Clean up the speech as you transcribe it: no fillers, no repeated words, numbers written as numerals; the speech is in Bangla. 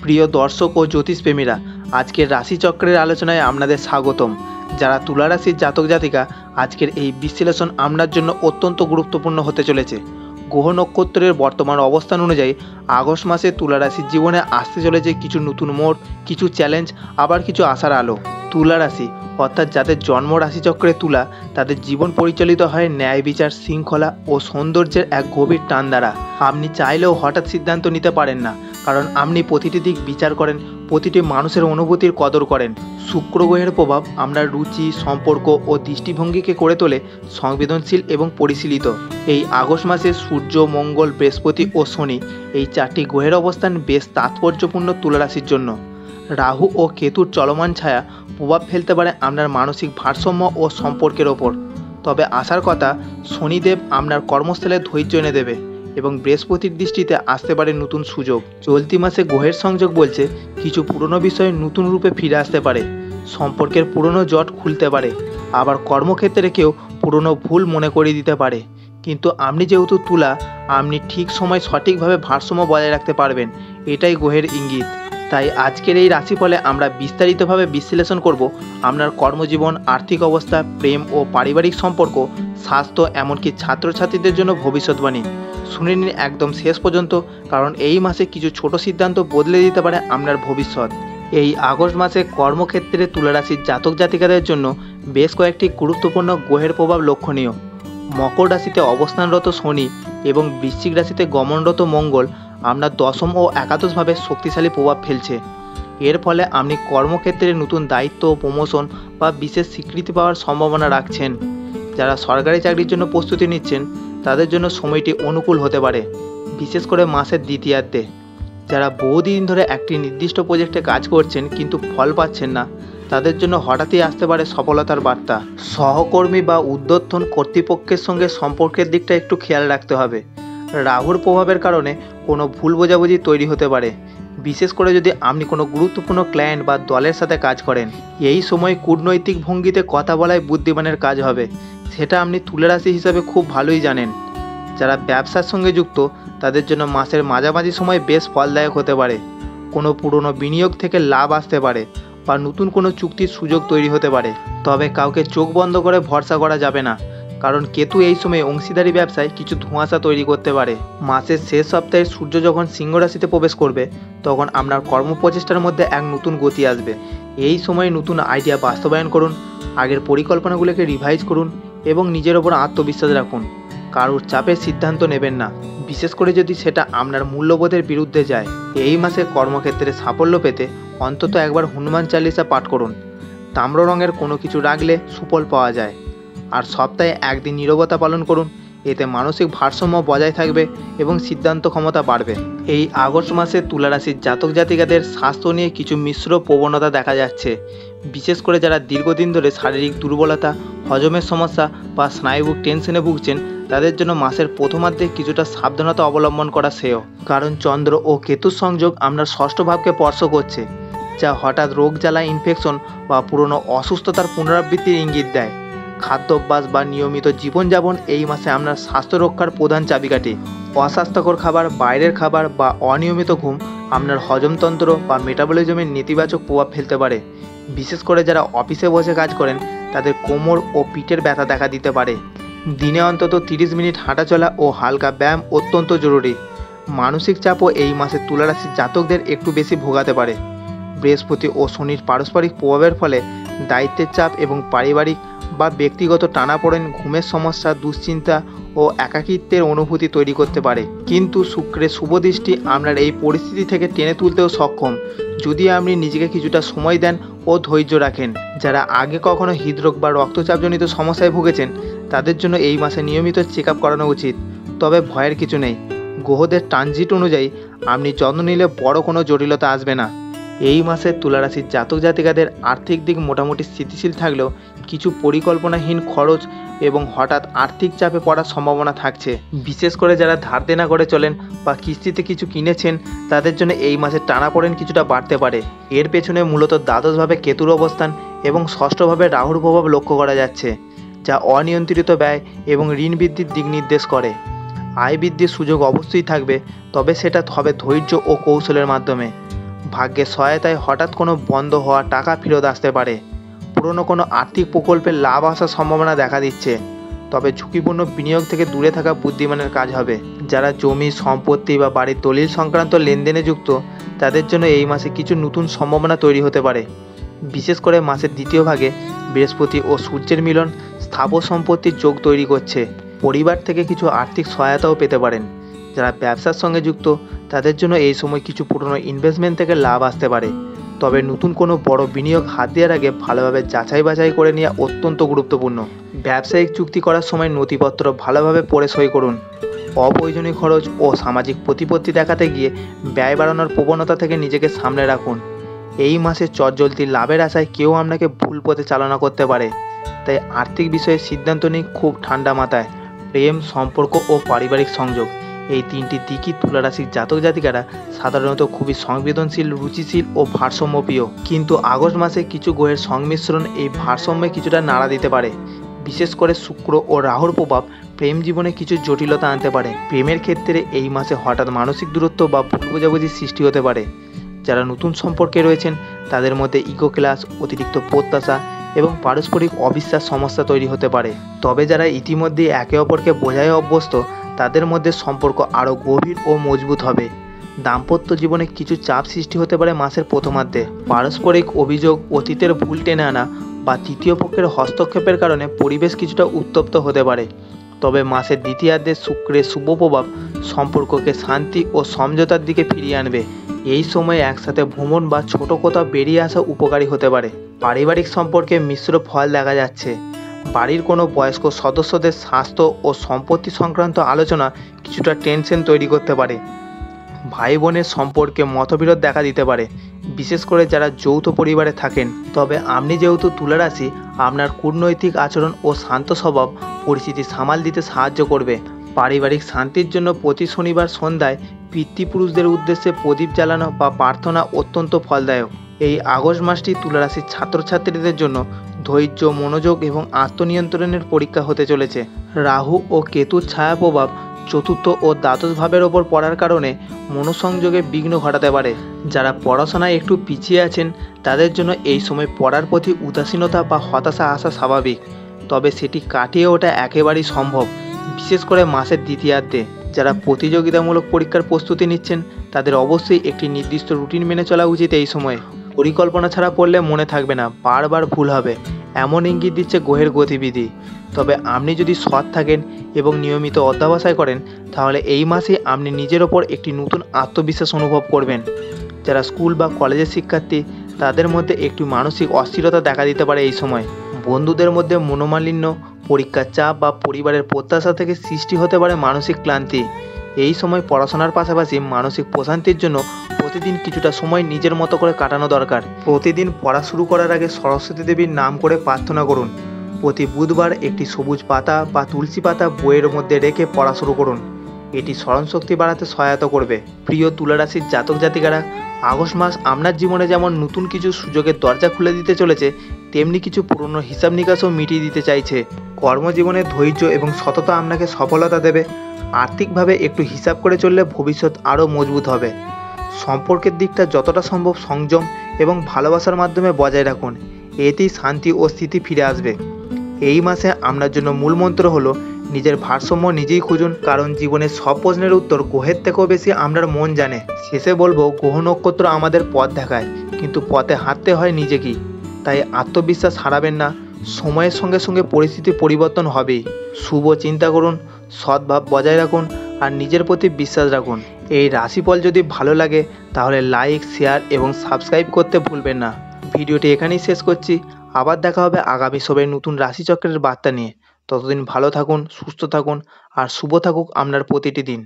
প্রিয় দর্শক ও জ্যোতিষপ্রেমীরা, আজকের রাশিচক্রের আলোচনায় আপনাদের স্বাগতম। যারা তুলা রাশির জাতক জাতিকা, আজকের এই বিশ্লেষণ আপনার জন্য অত্যন্ত গুরুত্বপূর্ণ হতে চলেছে। গ্রহ নক্ষত্রের বর্তমান অবস্থান অনুযায়ী আগস্ট মাসে তুলা রাশির জীবনে আসতে চলেছে কিছু নতুন মোড়, কিছু চ্যালেঞ্জ, আবার কিছু আশার আলো। তুলা রাশি অর্থাৎ যাদের জন্ম রাশিচক্রে তুলা, তাদের জীবন পরিচালিত হয় ন্যায় বিচার, শৃঙ্খলা ও সৌন্দর্যের এক গভীর টান দ্বারা। আপনি চাইলেও হঠাৎ সিদ্ধান্ত নিতে পারেন না, কারণ আপনি প্রতিটি দিক বিচার করেন, প্রতিটি মানুষের অনুভূতির কদর করেন। শুক্র গ্রহের প্রভাব আপনার রুচি, সম্পর্ক ও দৃষ্টিভঙ্গিকে করে তোলে সংবেদনশীল এবং পরিশীলিত। এই আগস্ট মাসে সূর্য, মঙ্গল, বৃহস্পতি ও শনি এই চারটি গ্রহের অবস্থান বেশ তাৎপর্যপূর্ণ তুলা রাশির জন্য। রাহু ও কেতুর চলমান ছায়া প্রভাব ফেলতে পারে আপনার মানসিক ভারসাম্য ও সম্পর্কের ওপর। তবে আশার কথা, শনিদেব আপনার কর্মস্থলে ধৈর্য এনে দেবে এবং বৃহস্পতির দৃষ্টিতে আসতে পারে নতুন সুযোগ। চলতি মাসে গ্রহের সংযোগ বলছে কিছু পুরনো বিষয় নতুন রূপে ফিরে আসতে পারে, সম্পর্কের পুরনো জট খুলতে পারে, আবার কর্মক্ষেত্রে কেউ পুরনো ভুল মনে করিয়ে দিতে পারে। কিন্তু আপনি যেহেতু তুলা, আপনি ঠিক সময় সঠিকভাবে ভারসাম্য বজায় রাখতে পারবেন, এটাই গ্রহের ইঙ্গিত। তাই আজকের এই রাশিফলে আমরা বিস্তারিতভাবে বিশ্লেষণ করব আপনার কর্মজীবন, আর্থিক অবস্থা, প্রেম ও পারিবারিক সম্পর্ক, স্বাস্থ্য, এমনকি ছাত্রছাত্রীদের জন্য ভবিষ্যৎবাণী। শুনে নিন একদম শেষ পর্যন্ত, কারণ এই মাসে কিছু ছোট সিদ্ধান্ত বদলে দিতে পারে আপনার ভবিষ্যৎ। এই আগস্ট মাসে কর্মক্ষেত্রে তুলা রাশির জাতক জাতিকাদের জন্য বেশ কয়েকটি গুরুত্বপূর্ণ গ্রহের প্রভাব লক্ষণীয়। মকর রাশিতে অবস্থানরত শনি এবং বৃশ্চিক রাশিতে গমনরত মঙ্গল আপনার দশম ও একাদশভাবে শক্তিশালী প্রভাব ফেলছে। এর ফলে আপনি কর্মক্ষেত্রে নতুন দায়িত্ব, প্রমোশন বা বিশেষ স্বীকৃতি পাওয়ার সম্ভাবনা রাখছেন। যারা সরকারি চাকরির জন্য প্রস্তুতি নিচ্ছেন, তাদের জন্য সময়টি অনুকূল হতে পারে, বিশেষ করে মাসের দ্বিতীয়ার্ধে। যারা বহুদিন ধরে একটি নির্দিষ্ট প্রজেক্টে কাজ করছেন কিন্তু ফল পাচ্ছেন না, তাদের জন্য হঠাৎই আসতে পারে সফলতার বার্তা। সহকর্মী বা ঊর্ধ্বতন কর্তৃপক্ষের সঙ্গে সম্পর্কের দিকটা একটু খেয়াল রাখতে হবে। রাহুর প্রভাবের কারণে কোনো ভুল বোঝাবুঝি তৈরি হতে পারে, বিশেষ করে যদি আপনি কোনো গুরুত্বপূর্ণ ক্লায়েন্ট বা দলের সাথে কাজ করেন। এই সময় কূটনৈতিক ভঙ্গিতে কথা বলাই বুদ্ধিমানের কাজ হবে, সেটা আপনি তুলা রাশি হিসাবে খুব ভালোই জানেন। যারা ব্যবসার সঙ্গে যুক্ত, তাদের জন্য মাসের মাঝামাঝি সময় বেশ ফলদায়ক হতে পারে। কোনো পুরনো বিনিয়োগ থেকে লাভ আসতে পারে বা নতুন কোনো চুক্তির সুযোগ তৈরি হতে পারে। তবে কাউকে চোখ বন্ধ করে ভরসা করা যাবে না, কারণ কেতু এই সময় অংশীদারি ব্যবসায় কিছু ধোঁয়াশা তৈরি করতে পারে। মাসের শেষ সপ্তাহে সূর্য যখন সিংহ রাশিতে প্রবেশ করবে, তখন আপনার কর্মপ্রচেষ্টার মধ্যে এক নতুন গতি আসবে। এই সময় নতুন আইডিয়া বাস্তবায়ন করুন, আগের পরিকল্পনাগুলোকে রিভাইজ করুন এবং নিজের ওপর আত্মবিশ্বাস রাখুন। কারোর চাপে সিদ্ধান্ত নেবেন না, বিশেষ করে যদি সেটা আপনার মূল্যবোধের বিরুদ্ধে যায়। এই মাসে কর্মক্ষেত্রে সাফল্য পেতে অন্তত একবার হনুমান চালিসা পাঠ করুন। তাম্র রঙের কোনো কিছু রাখলে সুফল পাওয়া যায়। আর সপ্তাহে একদিন নীরবতা পালন করুন, এতে মানসিক ভারসাম্য বজায় থাকবে এবং সিদ্ধান্ত ক্ষমতা বাড়বে। এই আগস্ট মাসে তুলা রাশির জাতক জাতিকাদের স্বাস্থ্য নিয়ে কিছু মিশ্র প্রবণতা দেখা যাচ্ছে, বিশেষ করে যারা দীর্ঘদিন ধরে শারীরিক দুর্বলতা, হজমের সমস্যা বা স্নায়ুবিক টেনশনে ভুগছেন, তাদের জন্য মাসের প্রথমার্ধে কিছুটা সাবধানতা অবলম্বন করা শ্রেয়। কারণ চন্দ্র ও কেতুর সংযোগ আপনার ষষ্ঠ ভাবকে স্পর্শ করছে, যা হঠাৎ রোগ জ্বালা, ইনফেকশন বা পুরনো অসুস্থতার পুনরাবৃত্তির ইঙ্গিত দেয়। খাদ্যাভ্যাস বা নিয়মিত জীবনযাপন এই মাসে আপনার স্বাস্থ্য রক্ষার প্রধান চাবিকাঠি। অস্বাস্থ্যকর খাবার, বাইরের খাবার বা অনিয়মিত ঘুম আপনার হজমতন্ত্র বা মেটাবলিজমের নেতিবাচক প্রভাব ফেলতে পারে। বিশেষ করে যারা অফিসে বসে কাজ করেন, তাদের কোমর ও পিঠের ব্যথা দেখা দিতে পারে। দিনে অন্তত 30 মিনিট হাঁটাচলা ও হালকা ব্যায়াম অত্যন্ত জরুরি। মানসিক চাপও এই মাসে তুলা রাশির জাতকদের একটু বেশি ভোগাতে পারে। বৃহস্পতি ও শনির পারস্পরিক প্রভাবের ফলে দায়িত্বের চাপ এবং পারিবারিক বা ব্যক্তিগত টানাপোড়েন ঘুমের সমস্যা, দুশ্চিন্তা ও একাকিত্বের অনুভূতি তৈরি করতে পারে। কিন্তু শুক্রের শুভ দৃষ্টি আপনার এই পরিস্থিতি থেকে টেনে তুলতেও সক্ষম, যদি আপনি নিজেকে কিছুটা সময় দেন ও ধৈর্য রাখেন। যারা আগে কখনো হৃদরোগ বা রক্তচাপজনিত সমস্যায় ভুগেছেন, তাদের জন্য এই মাসে নিয়মিত চেক আপ করানো উচিত। তবে ভয়ের কিছু নেই, গ্রহদের ট্রানজিট অনুযায়ী আপনি যত্ন নিলে বড় কোনো জটিলতা আসবে না। এই মাসে তুলা রাশির জাতক জাতিকাদের আর্থিক দিক মোটামুটি স্থিতিশীল থাকলেও কিছু পরিকল্পনাহীন খরচ এবং হঠাৎ আর্থিক চাপে পড়ার সম্ভাবনা থাকছে। বিশেষ করে যারা ধার দেনা করে চলেন বা কিস্তিতে কিছু কিনেছেন, তাদের জন্য এই মাসে টানাপোড়েন কিছুটা বাড়তে পারে। এর পেছনে মূলত দ্বাদশভাবে কেতুর অবস্থান এবং ষষ্ঠভাবে রাহুর প্রভাব লক্ষ্য করা যাচ্ছে, যা অনিয়ন্ত্রিত ব্যয় এবং ঋণ বৃদ্ধির দিক নির্দেশ করে। আয় বৃদ্ধির সুযোগ অবশ্যই থাকবে, তবে সেটা হবে ধৈর্য ও কৌশলের মাধ্যমে। ভাগ্যের সহায়তায় হঠাৎ কোনো বন্ধ হওয়া টাকা ফেরত আসতে পারে। পুরনো কোনো আর্থিক প্রকল্পে লাভ আসার সম্ভাবনা দেখা দিচ্ছে। তবে ঝুঁকিপূর্ণ বিনিয়োগ থেকে দূরে থাকা বুদ্ধিমানের কাজ হবে। যারা জমি, সম্পত্তি বা বাড়ির দলিল সংক্রান্ত লেনদেনে যুক্ত, তাদের জন্য এই মাসে কিছু নতুন সম্ভাবনা তৈরি হতে পারে। বিশেষ করে মাসের দ্বিতীয় ভাগে বৃহস্পতি ও সূর্যের মিলন স্থাবর সম্পত্তির যোগ তৈরি করছে। পরিবার থেকে কিছু আর্থিক সহায়তাও পেতে পারেন। যারা ব্যবসার সঙ্গে যুক্ত, তাদের জন্য এই সময় কিছু পুরনো ইনভেস্টমেন্ট থেকে লাভ আসতে পারে। তবে নতুন কোনো বড় বিনিয়োগ হাত দেওয়ার আগে ভালোভাবে যাচাই বাছাই করে নেওয়া অত্যন্ত গুরুত্বপূর্ণ। ব্যবসায়িক চুক্তি করার সময় নথিপত্র ভালোভাবে পড়ে সই করুন। অপ্রয়োজনীয় খরচ ও সামাজিক প্রতিপত্তি দেখাতে গিয়ে ব্যয় বাড়ানোর প্রবণতা থেকে নিজেকে সামলে রাখুন। এই মাসে চটজলদি লাভের আশায় কেউ আপনাকে ভুল পথে চালনা করতে পারে, তাই আর্থিক বিষয়ে সিদ্ধান্ত নিন খুব ঠান্ডা মাথায়। প্রেম, সম্পর্ক ও পারিবারিক সংযোগ, এই তিনটি দিকই তুলা রাশির জাতক জাতিকারা সাধারণত খুবই সংবেদনশীল, রুচিশীল ও ভারসাম্যপ্রিয়। কিন্তু আগস্ট মাসে কিছু গ্রহের সংমিশ্রণ এই ভারসাম্যে কিছুটা নাড়া দিতে পারে। বিশেষ করে শুক্র ও রাহুর প্রভাব প্রেম জীবনে কিছু জটিলতা আনতে পারে। প্রেমের ক্ষেত্রে এই মাসে হঠাৎ মানসিক দূরত্ব বা ভুল বোঝাবুঝির সৃষ্টি হতে পারে। যারা নতুন সম্পর্কে রয়েছেন, তাদের মধ্যে ইগো ক্লাশ, অতিরিক্ত প্রত্যাশা এবং পারস্পরিক অবিশ্বাস সমস্যা তৈরি হতে পারে। তবে যারা ইতিমধ্যে একে অপরকে বোঝায় অভ্যস্ত, তাদের মধ্যে সম্পর্ক আরও গভীর ও মজবুত হবে। দাম্পত্য জীবনে কিছু চাপ সৃষ্টি হতে পারে মাসের প্রথমার্ধে। পারস্পরিক অভিযোগ, অতীতের ভুল টেনে আনা বা তৃতীয় পক্ষের হস্তক্ষেপের কারণে পরিবেশ কিছুটা উত্তপ্ত হতে পারে। তবে মাসের দ্বিতীয়ার্ধে শুক্রের শুভ প্রভাব সম্পর্ককে শান্তি ও সমঝোতার দিকে ফিরিয়ে আনবে। এই সময়ে একসাথে ভ্রমণ বা ছোট কোথাও বেরিয়ে আসা উপকারী হতে পারে। পারিবারিক সম্পর্কে মিশ্র ফল দেখা যাচ্ছে। বাড়ির কোনো বয়স্ক সদস্যদের স্বাস্থ্য ও সম্পত্তি সংক্রান্ত আলোচনা কিছুটা টেনশন তৈরি করতে পারে। ভাই বোনের সম্পর্কে মতবিরোধ দেখা দিতে পারে, বিশেষ করে যারা যৌথ পরিবারে থাকেন। তবে আপনি যেহেতু তুলা রাশি, আপনার কূটনৈতিক আচরণ ও শান্ত স্বভাব পরিস্থিতি সামাল দিতে সাহায্য করবে। পারিবারিক শান্তির জন্য প্রতি শনিবার সন্ধ্যায় পিতৃপুরুষদের উদ্দেশ্যে প্রদীপ জ্বালানো বা প্রার্থনা অত্যন্ত ফলদায়ক। এই আগস্ট মাসটি তুলা রাশির ছাত্রছাত্রীদের জন্য ধৈর্য, মনোযোগ এবং আত্মনিয়ন্ত্রণের পরীক্ষা হতে চলেছে। রাহু ও কেতুর ছায়া প্রভাব চতুর্থ ও দ্বাদশ ভাবের ওপর পড়ার কারণে মনোসংযোগে বিঘ্ন ঘটাতে পারে। যারা পড়াশোনায় একটু পিছিয়ে আছেন, তাদের জন্য এই সময় পড়ার প্রতি উদাসীনতা বা হতাশা আসা স্বাভাবিক। তবে সেটি কাটিয়ে ওঠা একেবারেই সম্ভব, বিশেষ করে মাসের দ্বিতীয়ার্ধে। যারা প্রতিযোগিতামূলক পরীক্ষার প্রস্তুতি নিচ্ছেন, তাদের অবশ্যই একটি নির্দিষ্ট রুটিন মেনে চলা উচিত। এই সময়ে পরিকল্পনা ছাড়া পড়লে মনে থাকবে না, বারবার ভুল হবে, এমন ইঙ্গিত দিচ্ছে গ্রহের গতিবিধি। তবে আপনি যদি সৎ থাকেন এবং নিয়মিত অধ্যবসায় করেন, তাহলে এই মাসে আপনি নিজের ওপর একটি নতুন আত্মবিশ্বাস অনুভব করবেন। যারা স্কুল বা কলেজের শিক্ষার্থী, তাদের মধ্যে একটু মানসিক অস্থিরতা দেখা দিতে পারে এই সময়। বন্ধুদের মধ্যে মনোমালিন্য, পরীক্ষার চাপ বা পরিবারের প্রত্যাশা থেকে সৃষ্টি হতে পারে মানসিক ক্লান্তি। এই সময় পড়াশোনার পাশাপাশি মানসিক প্রশান্তির জন্য প্রতিদিন কিছুটা সময় নিজের মতো করে কাটানো দরকার। প্রতিদিন পড়া শুরু করার আগে সরস্বতী দেবীর নাম করে প্রার্থনা করুন। প্রতি বুধবার একটি সবুজ পাতা বা তুলসী পাতা বইয়ের মধ্যে রেখে পড়া শুরু করুন। এটি স্মরণশক্তি বাড়াতে সহায়তা করবে। প্রিয় তুলা রাশির জাতক জাতিকারা, আগস্ট মাস আপনার জীবনে যেমন নতুন কিছু সুযোগের দরজা খুলে দিতে চলেছে, তেমনি কিছু পুরনো হিসাব নিকাশও মিটিয়ে দিতে চাইছে। কর্মজীবনে ধৈর্য এবং সততা আপনাকে সফলতা দেবে। আর্থিকভাবে একটু হিসাব করে চললে ভবিষ্যৎ আরও মজবুত হবে। সম্পর্কের দিকটা যতটা সম্ভব সংযম এবং ভালোবাসার মাধ্যমে বজায় রাখুন, এতেই শান্তি ও স্থিতি ফিরে আসবে। এই মাসে আপনার জন্য মূল মন্ত্র হলো নিজের ভারসাম্য নিজেই খুঁজুন, কারণ জীবনের সব প্রশ্নের উত্তর গ্রহের থেকেও বেশি আপনার মন জানে। শেষে বলবো, গ্রহ নক্ষত্র আমাদের পথ দেখায়, কিন্তু পথে হাঁটতে হয় নিজেকেই। তাই আত্মবিশ্বাস হারাবেন না, সময়ের সঙ্গে সঙ্গে পরিস্থিতি পরিবর্তন হবেই। শুভ চিন্তা করুন, সদ্ভাব বজায় রাখুন আর নিজের প্রতি বিশ্বাস রাখুন। এই রাশিফল যদি ভালো লাগে তাহলে লাইক, শেয়ার এবং সাবস্ক্রাইব করতে ভুলবেন না। ভিডিওটি এখানেই শেষ করছি। আবার দেখা হবে আগামী সবাই নতুন রাশিচক্রের বার্তা নিয়ে। ততদিন ভালো থাকুন, সুস্থ থাকুন আর শুভ থাকুক আপনার প্রতিটি দিন।